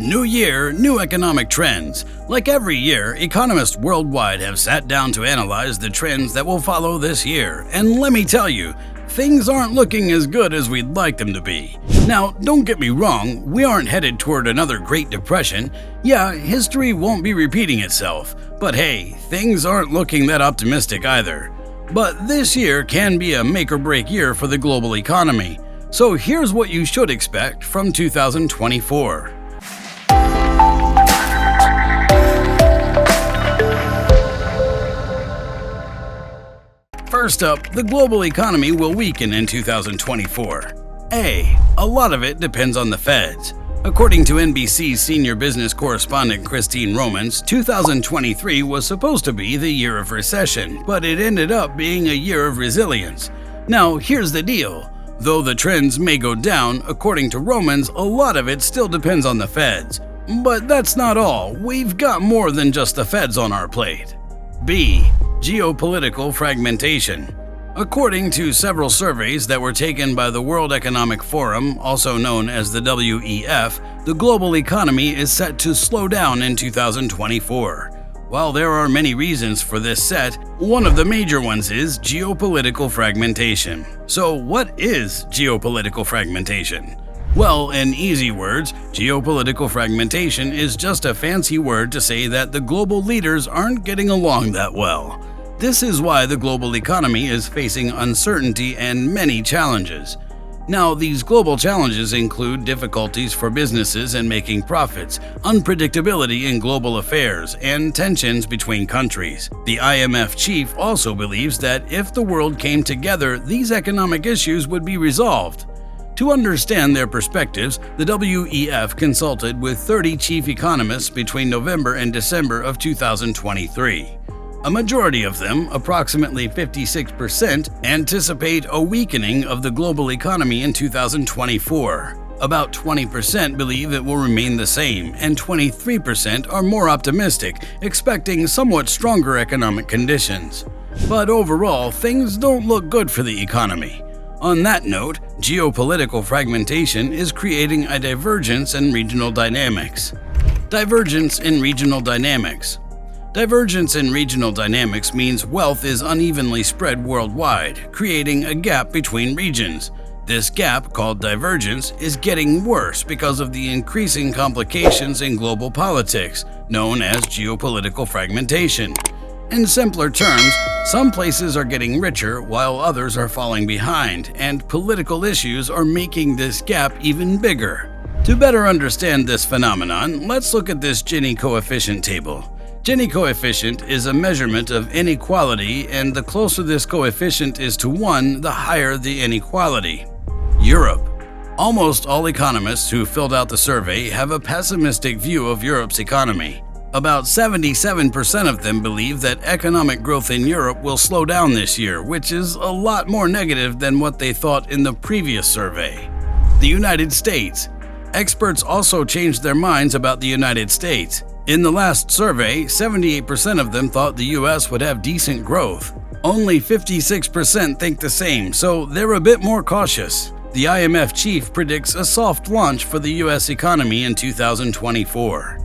New year, new economic trends. Like every year, economists worldwide have sat down to analyze the trends that will follow this year. And let me tell you, things aren't looking as good as we'd like them to be. Now, don't get me wrong, we aren't headed toward another Great Depression. Yeah, history won't be repeating itself. But hey, things aren't looking that optimistic either. But this year can be a make-or-break year for the global economy. So here's what you should expect from 2024. First up, the global economy will weaken in 2024. A lot of it depends on the Feds. According to NBC's senior business correspondent Christine Romans, 2023 was supposed to be the year of recession, but it ended up being a year of resilience. Now, here's the deal. Though the trends may go down, according to Romans, a lot of it still depends on the Feds. But that's not all. We've got more than just the Feds on our plate. B. Geopolitical fragmentation. According to several surveys that were taken by the World Economic Forum, also known as the WEF, the global economy is set to slow down in 2024. While there are many reasons for this set, one of the major ones is geopolitical fragmentation. So what is geopolitical fragmentation? Well, in easy words, geopolitical fragmentation is just a fancy word to say that the global leaders aren't getting along that well. This is why the global economy is facing uncertainty and many challenges. Now, these global challenges include difficulties for businesses in making profits, unpredictability in global affairs, and tensions between countries. The IMF chief also believes that if the world came together, these economic issues would be resolved. To understand their perspectives, the WEF consulted with 30 chief economists between November and December of 2023. A majority of them, approximately 56%, anticipate a weakening of the global economy in 2024. About 20% believe it will remain the same, and 23% are more optimistic, expecting somewhat stronger economic conditions. But overall, things don't look good for the economy. On that note, geopolitical fragmentation is creating a divergence in regional dynamics. Divergence in regional dynamics. Divergence in regional dynamics means wealth is unevenly spread worldwide, creating a gap between regions. This gap, called divergence, is getting worse because of the increasing complications in global politics, known as geopolitical fragmentation. In simpler terms, some places are getting richer while others are falling behind, and political issues are making this gap even bigger. To better understand this phenomenon, let's look at this Gini coefficient table. Gini coefficient is a measurement of inequality, and the closer this coefficient is to 1, the higher the inequality. Europe. Almost all economists who filled out the survey have a pessimistic view of Europe's economy. About 77% of them believe that economic growth in Europe will slow down this year, which is a lot more negative than what they thought in the previous survey. The United States. Experts also changed their minds about the United States. In the last survey, 78% of them thought the US would have decent growth. Only 56% think the same, so they're a bit more cautious. The IMF chief predicts a soft launch for the US economy in 2024.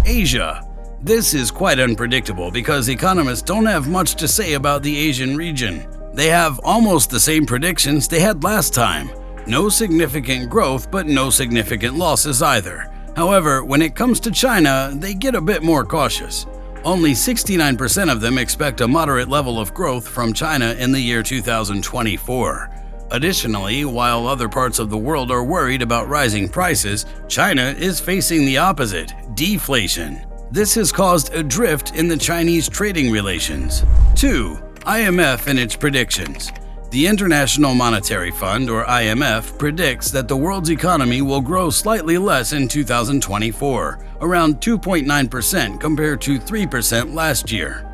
Asia. This is quite unpredictable because economists don't have much to say about the Asian region. They have almost the same predictions they had last time. No significant growth, but no significant losses either. However, when it comes to China, they get a bit more cautious. Only 69% of them expect a moderate level of growth from China in the year 2024. Additionally, while other parts of the world are worried about rising prices, China is facing the opposite, deflation. This has caused a drift in the Chinese trading relations. 2. IMF and its predictions. The International Monetary Fund, or IMF, predicts that the world's economy will grow slightly less in 2024, around 2.9% compared to 3% last year.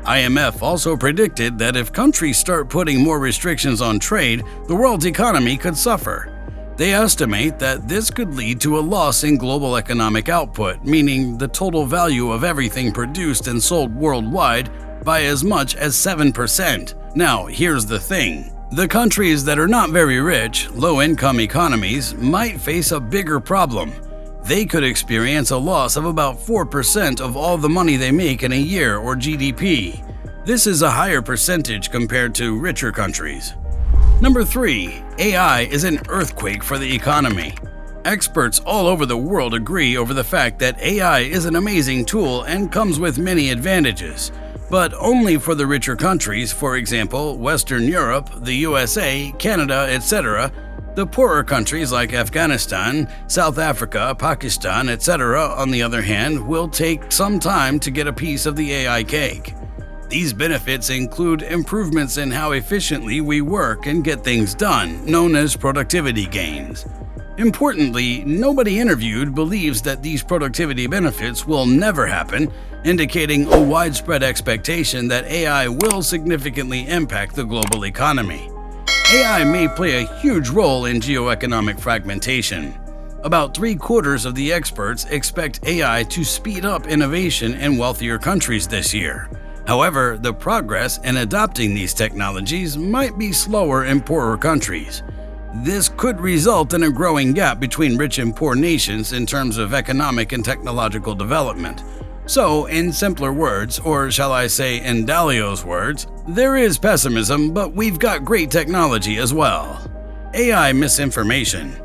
IMF also predicted that if countries start putting more restrictions on trade, the world's economy could suffer. They estimate that this could lead to a loss in global economic output, meaning the total value of everything produced and sold worldwide, by as much as 7%. Now, here's the thing. The countries that are not very rich, low-income economies, might face a bigger problem. they could experience a loss of about 4% of all the money they make in a year or GDP. This is a higher percentage compared to richer countries. Number 3. AI is an earthquake for the economy. Experts all over the world agree over the fact that AI is an amazing tool and comes with many advantages, but only for the richer countries, for example, Western Europe, the USA, Canada, etc. The poorer countries like Afghanistan, South Africa, Pakistan, etc., on the other hand, will take some time to get a piece of the AI cake. These benefits include improvements in how efficiently we work and get things done, known as productivity gains. Importantly, nobody interviewed believes that these productivity benefits will never happen, indicating a widespread expectation that AI will significantly impact the global economy. AI may play a huge role in geoeconomic fragmentation. About 3/4 of the experts expect AI to speed up innovation in wealthier countries this year. However, the progress in adopting these technologies might be slower in poorer countries. This could result in a growing gap between rich and poor nations in terms of economic and technological development. So, in simpler words, or shall I say in Dalio's words, there is pessimism, but we've got great technology as well. AI misinformation.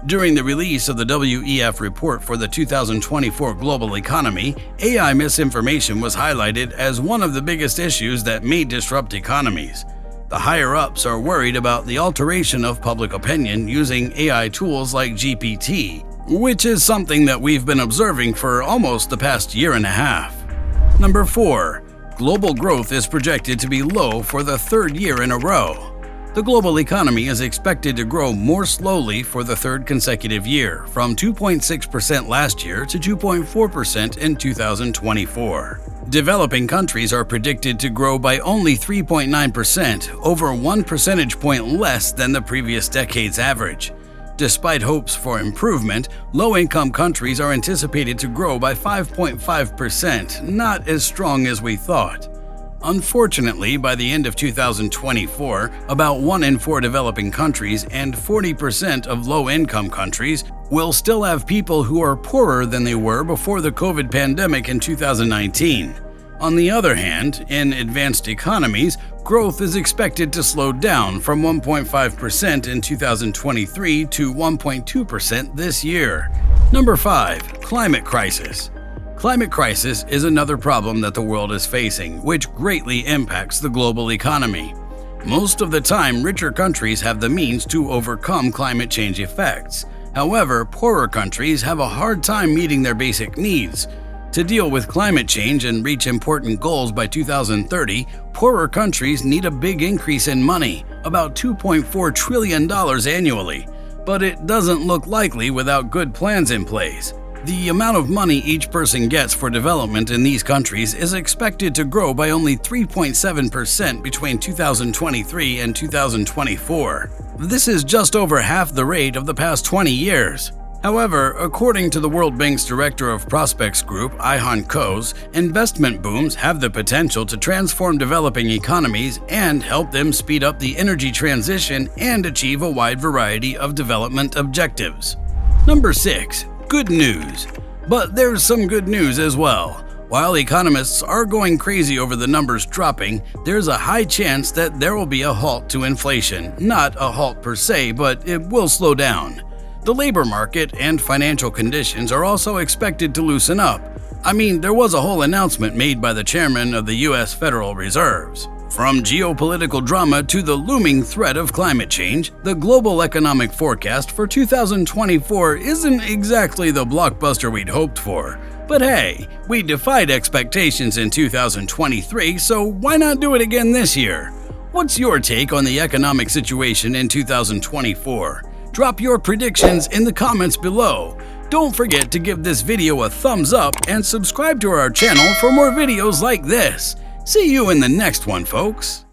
During the release of the WEF report for the 2024 global economy, AI misinformation was highlighted as one of the biggest issues that may disrupt economies. The higher-ups are worried about the alteration of public opinion using AI tools like GPT, which is something that we've been observing for almost the past year and a half. Number 4. Global growth is projected to be low for the 3rd year in a row. The global economy is expected to grow more slowly for the 3rd consecutive year, from 2.6% last year to 2.4% in 2024. Developing countries are predicted to grow by only 3.9%, over 1 percentage point less than the previous decade's average. Despite hopes for improvement, low-income countries are anticipated to grow by 5.5%, not as strong as we thought. Unfortunately, by the end of 2024, about 1 in 4 developing countries and 40% of low-income countries will still have people who are poorer than they were before the COVID pandemic in 2019. On the other hand, in advanced economies, growth is expected to slow down from 1.5% in 2023 to 1.2% this year. Number 5. Climate crisis. Climate crisis is another problem that the world is facing, which greatly impacts the global economy. Most of the time, richer countries have the means to overcome climate change effects. However, poorer countries have a hard time meeting their basic needs. To deal with climate change and reach important goals by 2030, poorer countries need a big increase in money, about $2.4 trillion annually. But it doesn't look likely without good plans in place. The amount of money each person gets for development in these countries is expected to grow by only 3.7% between 2023 and 2024. This is just over half the rate of the past 20 years. However, according to the World Bank's Director of Prospects Group, Ihan Koz, investment booms have the potential to transform developing economies and help them speed up the energy transition and achieve a wide variety of development objectives. Number 6. Good news. But there's some good news as well. While economists are going crazy over the numbers dropping, there's a high chance that there will be a halt to inflation. Not a halt per se, but it will slow down. The labor market and financial conditions are also expected to loosen up. I mean, there was a whole announcement made by the chairman of the U.S. Federal Reserves. From geopolitical drama to the looming threat of climate change, the global economic forecast for 2024 isn't exactly the blockbuster we'd hoped for. But hey, we defied expectations in 2023, so why not do it again this year? What's your take on the economic situation in 2024? Drop your predictions in the comments below. Don't forget to give this video a thumbs up and subscribe to our channel for more videos like this. See you in the next one, folks.